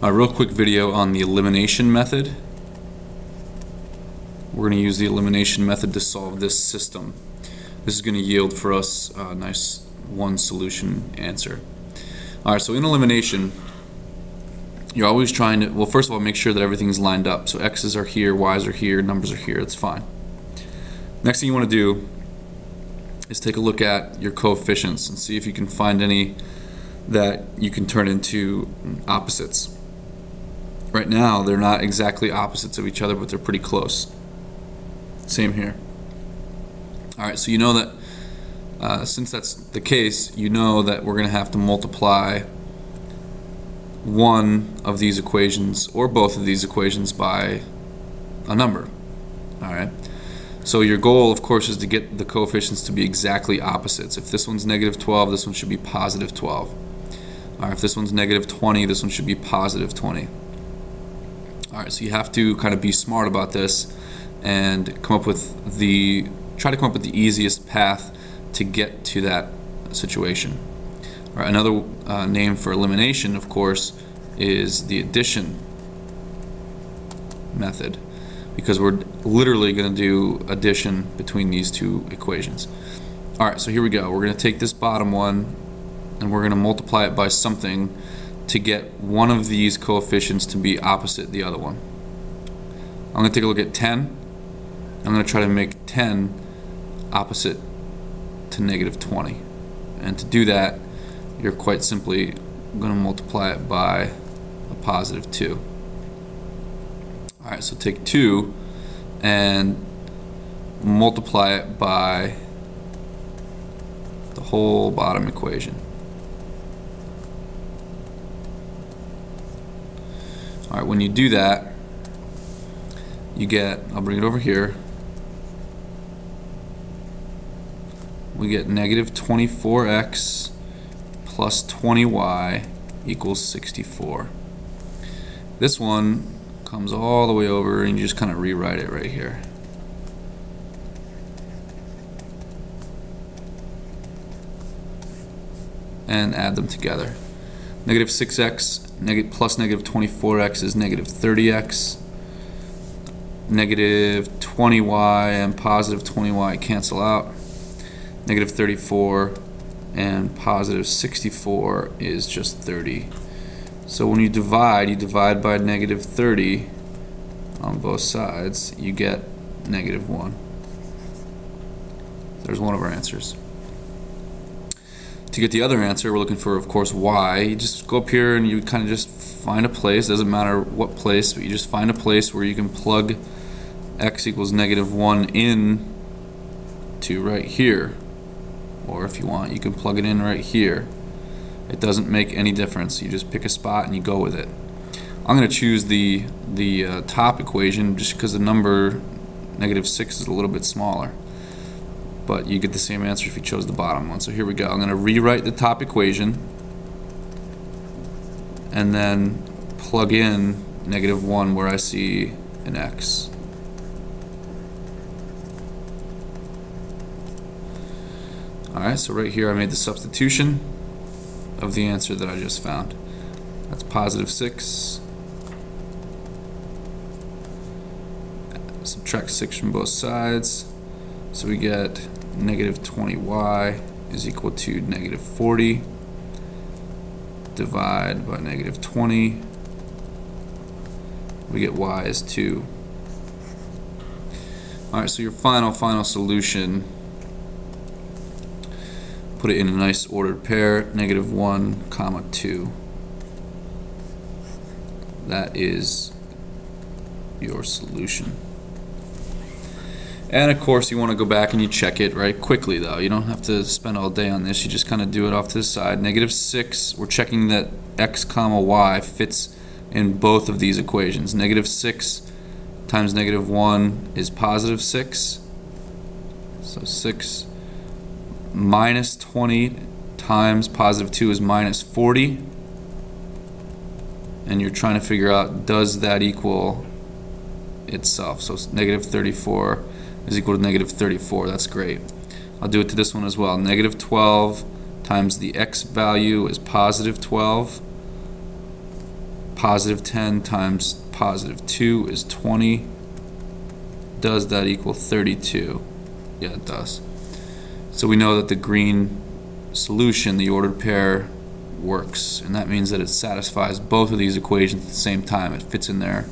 A real quick video on the elimination method. We're going to use the elimination method to solve this system. This is going to yield for us a nice one solution answer. Alright, so in elimination, you're always trying to, well, first of all, make sure that everything's lined up. So x's are here, y's are here, numbers are here, that's fine. Next thing you want to do is take a look at your coefficients and see if you can find any that you can turn into opposites. Right now, they're not exactly opposites of each other, but they're pretty close. Same here. Alright, so you know that since that's the case, you know that we're going to have to multiply one of these equations or both of these equations by a number. Alright, so your goal, of course, is to get the coefficients to be exactly opposites. If this one's negative 12, this one should be positive 12. Alright, if this one's negative 20, this one should be positive 20. Alright, so you have to kind of be smart about this and try to come up with the easiest path to get to that situation. All right, another name for elimination, of course, is the addition method, because we're literally going to do addition between these two equations. Alright, so here we go. We're going to take this bottom one and we're going to multiply it by something to get one of these coefficients to be opposite the other one. I'm going to take a look at 10. I'm going to try to make 10 opposite to negative 20. And to do that, you're quite simply going to multiply it by a positive 2. Alright, so take 2 and multiply it by the whole bottom equation. Alright, when you do that, you get, I'll bring it over here, we get negative 24x plus 20y equals 64. This one comes all the way over and you just kind of rewrite it right here. And add them together. Negative 6x plus negative 24x is negative 30x. Negative 20y and positive 20y cancel out. Negative 34 and positive 64 is just 30. So when you divide by negative 30 on both sides, you get negative 1. There's one of our answers. To get the other answer, we're looking for, of course, y. You just go up here and you kind of just find a place. Doesn't matter what place, but you just find a place where you can plug x equals negative 1 in to right here. Or if you want, you can plug it in right here. It doesn't make any difference. You just pick a spot and you go with it. I'm going to choose the top equation just because the number negative 6 is a little bit smaller. But you get the same answer if you chose the bottom one. So here we go. I'm going to rewrite the top equation and then plug in negative 1 where I see an x. Alright, so right here I made the substitution of the answer that I just found. That's positive 6. Subtract 6 from both sides. So we get negative 20y is equal to negative 40. Divide by negative 20. We get y is 2. Alright, so your final solution, put it in a nice ordered pair, negative 1, comma 2. That is your solution. And of course you want to go back and you check it right quickly though. You don't have to spend all day on this. You just kind of do it off to the side. Negative 6, we're checking that x comma y fits in both of these equations. Negative 6 times negative 1 is positive 6. So 6 minus 20 times positive 2 is minus 40. And you're trying to figure out, does that equal itself? So negative 34 is equal to negative 34. That's great. I'll do it to this one as well. Negative 12 times the x value is positive 12. Positive 10 times positive 2 is 20. Does that equal 32? Yeah, it does. So we know that the green solution, the ordered pair, works, and that means that it satisfies both of these equations at the same time. It fits in there